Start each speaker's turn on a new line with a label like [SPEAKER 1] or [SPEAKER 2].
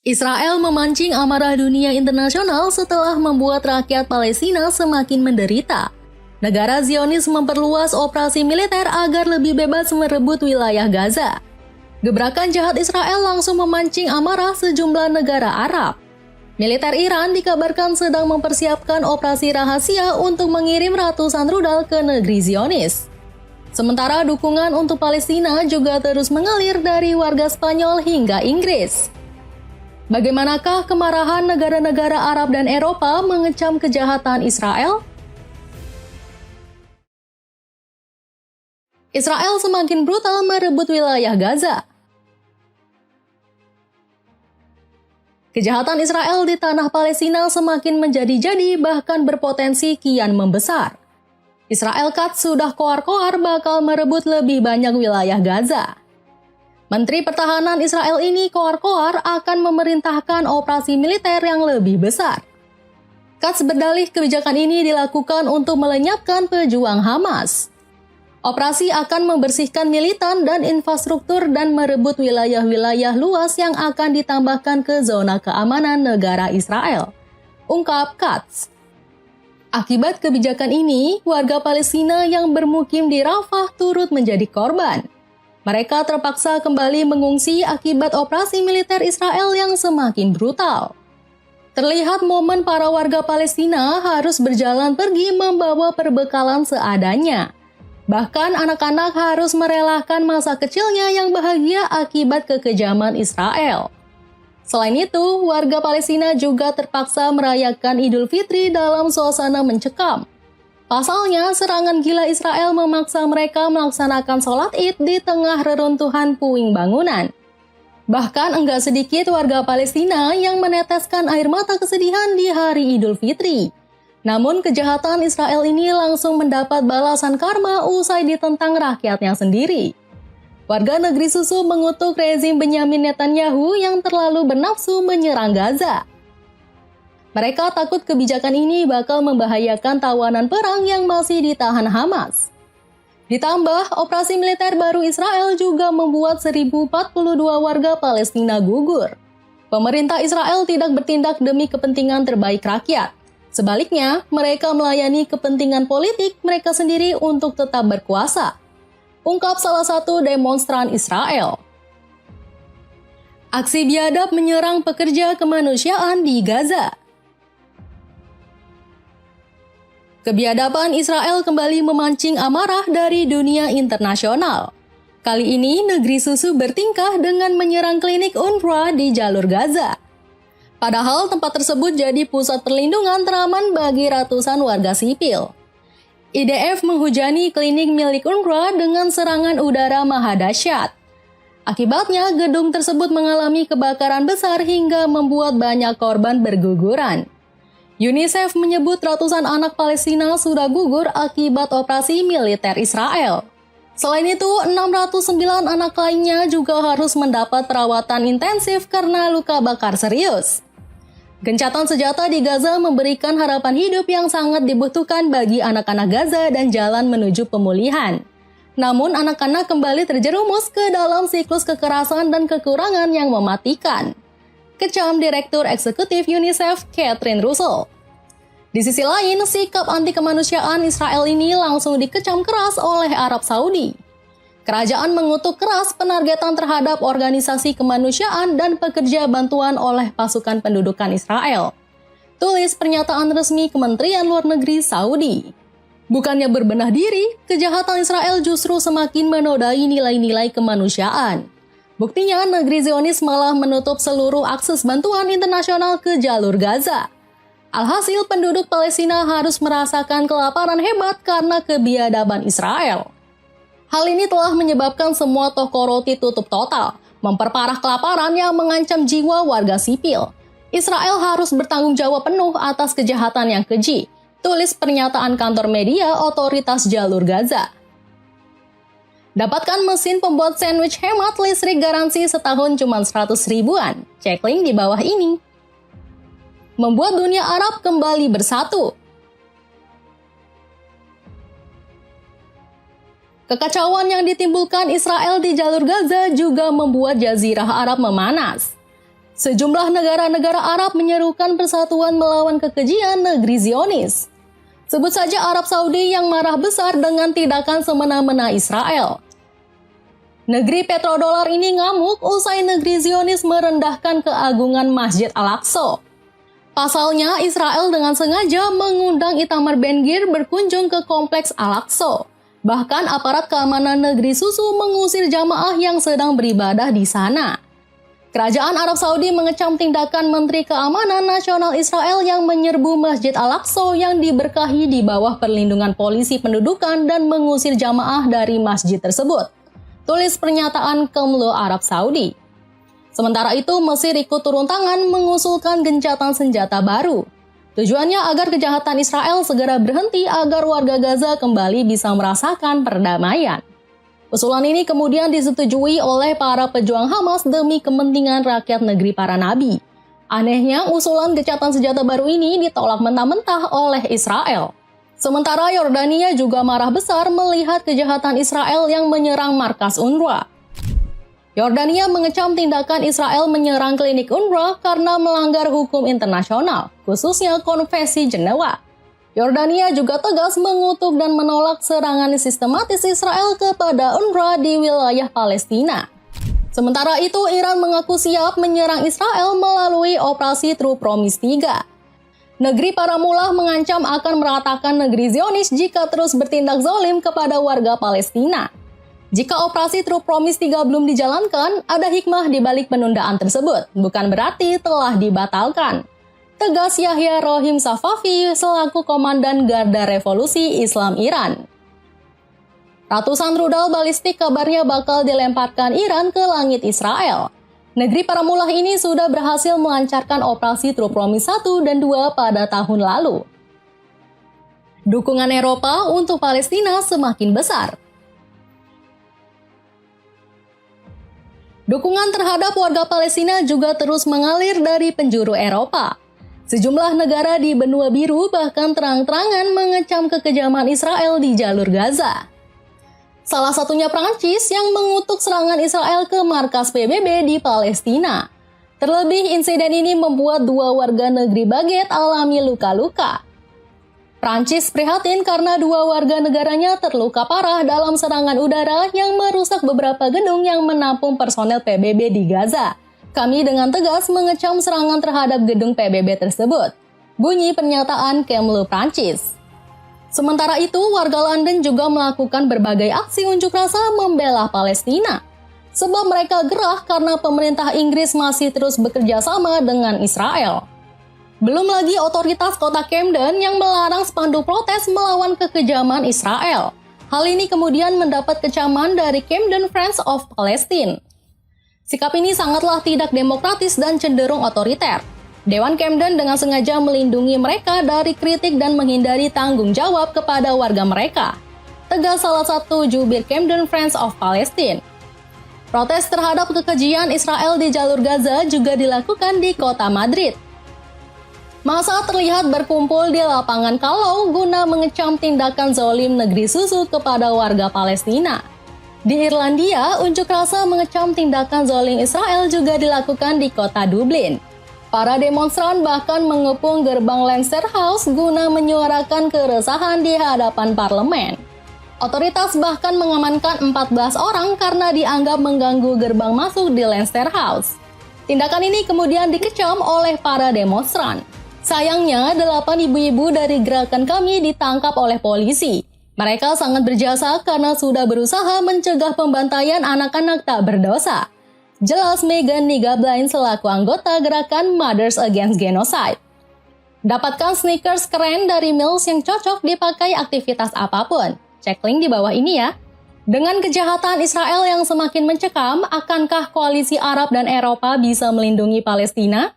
[SPEAKER 1] Israel memancing amarah dunia internasional setelah membuat rakyat Palestina semakin menderita. Negara Zionis memperluas operasi militer agar lebih bebas merebut wilayah Gaza. Gebrakan jahat Israel langsung memancing amarah sejumlah negara Arab. Militer Iran dikabarkan sedang mempersiapkan operasi rahasia untuk mengirim ratusan rudal ke negeri Zionis. Sementara dukungan untuk Palestina juga terus mengalir dari warga Spanyol hingga Inggris. Bagaimanakah kemarahan negara-negara Arab dan Eropa mengecam kejahatan Israel? Israel semakin brutal merebut wilayah Gaza. Kejahatan Israel di tanah Palestina semakin menjadi-jadi bahkan berpotensi kian membesar. Israel sudah koar-koar bakal merebut lebih banyak wilayah Gaza. Menteri Pertahanan Israel ini koar-koar akan memerintahkan operasi militer yang lebih besar. Katz berdalih kebijakan ini dilakukan untuk melenyapkan pejuang Hamas. Operasi akan membersihkan militan dan infrastruktur dan merebut wilayah-wilayah luas yang akan ditambahkan ke zona keamanan negara Israel, ungkap Katz. Akibat kebijakan ini, warga Palestina yang bermukim di Rafah turut menjadi korban. Mereka terpaksa kembali mengungsi akibat operasi militer Israel yang semakin brutal. Terlihat momen para warga Palestina harus berjalan pergi membawa perbekalan seadanya. Bahkan anak-anak harus merelakan masa kecilnya yang bahagia akibat kekejaman Israel. Selain itu, warga Palestina juga terpaksa merayakan Idul Fitri dalam suasana mencekam. Pasalnya, serangan gila Israel memaksa mereka melaksanakan sholat Id di tengah reruntuhan puing bangunan. Bahkan enggak sedikit warga Palestina yang meneteskan air mata kesedihan di hari Idul Fitri. Namun kejahatan Israel ini langsung mendapat balasan karma usai ditentang rakyatnya sendiri. Warga negeri susu mengutuk rezim Benyamin Netanyahu yang terlalu bernafsu menyerang Gaza. Mereka takut kebijakan ini bakal membahayakan tawanan perang yang masih ditahan Hamas. Ditambah, operasi militer baru Israel juga membuat 1.042 warga Palestina gugur. Pemerintah Israel tidak bertindak demi kepentingan terbaik rakyat. Sebaliknya, mereka melayani kepentingan politik mereka sendiri untuk tetap berkuasa, ungkap salah satu demonstran Israel. Aksi biadab menyerang pekerja kemanusiaan di Gaza. Kebiadaban Israel kembali memancing amarah dari dunia internasional. Kali ini, negeri susu bertingkah dengan menyerang klinik UNRWA di jalur Gaza. Padahal tempat tersebut jadi pusat perlindungan teraman bagi ratusan warga sipil. IDF menghujani klinik milik UNRWA dengan serangan udara maha dahsyat. Akibatnya, gedung tersebut mengalami kebakaran besar hingga membuat banyak korban berguguran. UNICEF menyebut ratusan anak Palestina sudah gugur akibat operasi militer Israel. Selain itu, 609 anak lainnya juga harus mendapat perawatan intensif karena luka bakar serius. Gencatan senjata di Gaza memberikan harapan hidup yang sangat dibutuhkan bagi anak-anak Gaza dan jalan menuju pemulihan. Namun, anak-anak kembali terjerumus ke dalam siklus kekerasan dan kekurangan yang mematikan, kecam Direktur Eksekutif UNICEF Catherine Russell. Di sisi lain, sikap anti kemanusiaan Israel ini langsung dikecam keras oleh Arab Saudi. Kerajaan mengutuk keras penargetan terhadap organisasi kemanusiaan dan pekerja bantuan oleh pasukan pendudukan Israel. Tulis pernyataan resmi Kementerian Luar Negeri Saudi. Bukannya berbenah diri, kejahatan Israel justru semakin menodai nilai-nilai kemanusiaan. Buktinya, negeri Zionis malah menutup seluruh akses bantuan internasional ke jalur Gaza. Alhasil, penduduk Palestina harus merasakan kelaparan hebat karena kebiadaban Israel. Hal ini telah menyebabkan semua toko roti tutup total, memperparah kelaparan yang mengancam jiwa warga sipil. Israel harus bertanggung jawab penuh atas kejahatan yang keji, tulis pernyataan kantor media otoritas jalur Gaza. Dapatkan mesin pembuat sandwich hemat listrik garansi setahun cuma 100 ribuan. Cek link di bawah ini. Membuat dunia Arab kembali bersatu. Kekacauan yang ditimbulkan Israel di jalur Gaza juga membuat Jazirah Arab memanas. Sejumlah negara-negara Arab menyerukan persatuan melawan kekejian negeri Zionis. Sebut saja Arab Saudi yang marah besar dengan tindakan semena-mena Israel. Negeri petrodolar ini ngamuk usai negeri Zionis merendahkan keagungan Masjid Al-Aqsa. Pasalnya, Israel dengan sengaja mengundang Itamar Ben-Gvir berkunjung ke kompleks Al-Aqsa. Bahkan aparat keamanan negeri susu mengusir jamaah yang sedang beribadah di sana. Kerajaan Arab Saudi mengecam tindakan Menteri Keamanan Nasional Israel yang menyerbu Masjid Al-Aqsa yang diberkahi di bawah perlindungan polisi pendudukan dan mengusir jamaah dari masjid tersebut. Tulis pernyataan Kemlu Arab Saudi. Sementara itu, Mesir ikut turun tangan mengusulkan gencatan senjata baru. Tujuannya agar kejahatan Israel segera berhenti agar warga Gaza kembali bisa merasakan perdamaian. Usulan ini kemudian disetujui oleh para pejuang Hamas demi kepentingan rakyat negeri para nabi. Anehnya, usulan gencatan senjata baru ini ditolak mentah-mentah oleh Israel. Sementara Yordania juga marah besar melihat kejahatan Israel yang menyerang markas UNRWA. Yordania mengecam tindakan Israel menyerang klinik UNRWA karena melanggar hukum internasional, khususnya Konvensi Jenewa. Yordania juga tegas mengutuk dan menolak serangan sistematis Israel kepada UNRWA di wilayah Palestina. Sementara itu, Iran mengaku siap menyerang Israel melalui operasi True Promise 3. Negeri para mullah mengancam akan meratakan negeri Zionis jika terus bertindak zalim kepada warga Palestina. Jika operasi True Promise 3 belum dijalankan, ada hikmah di balik penundaan tersebut, bukan berarti telah dibatalkan. Tegas Yahya Rohim Safavi selaku Komandan Garda Revolusi Islam Iran. Ratusan rudal balistik kabarnya bakal dilemparkan Iran ke langit Israel. Negeri para mullah ini sudah berhasil melancarkan operasi True Promise 1 dan 2 pada tahun lalu. Dukungan Eropa untuk Palestina semakin besar. Dukungan terhadap warga Palestina juga terus mengalir dari penjuru Eropa. Sejumlah negara di benua biru bahkan terang-terangan mengecam kekejaman Israel di jalur Gaza. Salah satunya Prancis yang mengutuk serangan Israel ke markas PBB di Palestina. Terlebih, insiden ini membuat 2 warga negeri Baget alami luka-luka. Prancis prihatin karena 2 warga negaranya terluka parah dalam serangan udara yang merusak beberapa gedung yang menampung personel PBB di Gaza. Kami dengan tegas mengecam serangan terhadap gedung PBB tersebut, bunyi pernyataan Kemlu Prancis. Sementara itu, warga London juga melakukan berbagai aksi unjuk rasa membela Palestina. Sebab mereka gerah karena pemerintah Inggris masih terus bekerja sama dengan Israel. Belum lagi otoritas kota Camden yang melarang spanduk protes melawan kekejaman Israel. Hal ini kemudian mendapat kecaman dari Camden Friends of Palestine. Sikap ini sangatlah tidak demokratis dan cenderung otoriter. Dewan Camden dengan sengaja melindungi mereka dari kritik dan menghindari tanggung jawab kepada warga mereka. Tegas salah satu jubir Camden Friends of Palestine. Protes terhadap kekejian Israel di jalur Gaza juga dilakukan di kota Madrid. Massa terlihat berkumpul di lapangan Kalau guna mengecam tindakan zalim negeri susu kepada warga Palestina. Di Irlandia, unjuk rasa mengecam tindakan zalim Israel juga dilakukan di kota Dublin. Para demonstran bahkan mengepung gerbang Leinster House guna menyuarakan keresahan di hadapan parlemen. Otoritas bahkan mengamankan 14 orang karena dianggap mengganggu gerbang masuk di Leinster House. Tindakan ini kemudian dikecam oleh para demonstran. Sayangnya, 8 ibu-ibu dari gerakan kami ditangkap oleh polisi. Mereka sangat berjasa karena sudah berusaha mencegah pembantaian anak-anak tak berdosa. Jelas Megan Nigablain selaku anggota gerakan Mothers Against Genocide. Dapatkan sneakers keren dari Mills yang cocok dipakai aktivitas apapun. Cek link di bawah ini ya. Dengan kejahatan Israel yang semakin mencekam, akankah koalisi Arab dan Eropa bisa melindungi Palestina?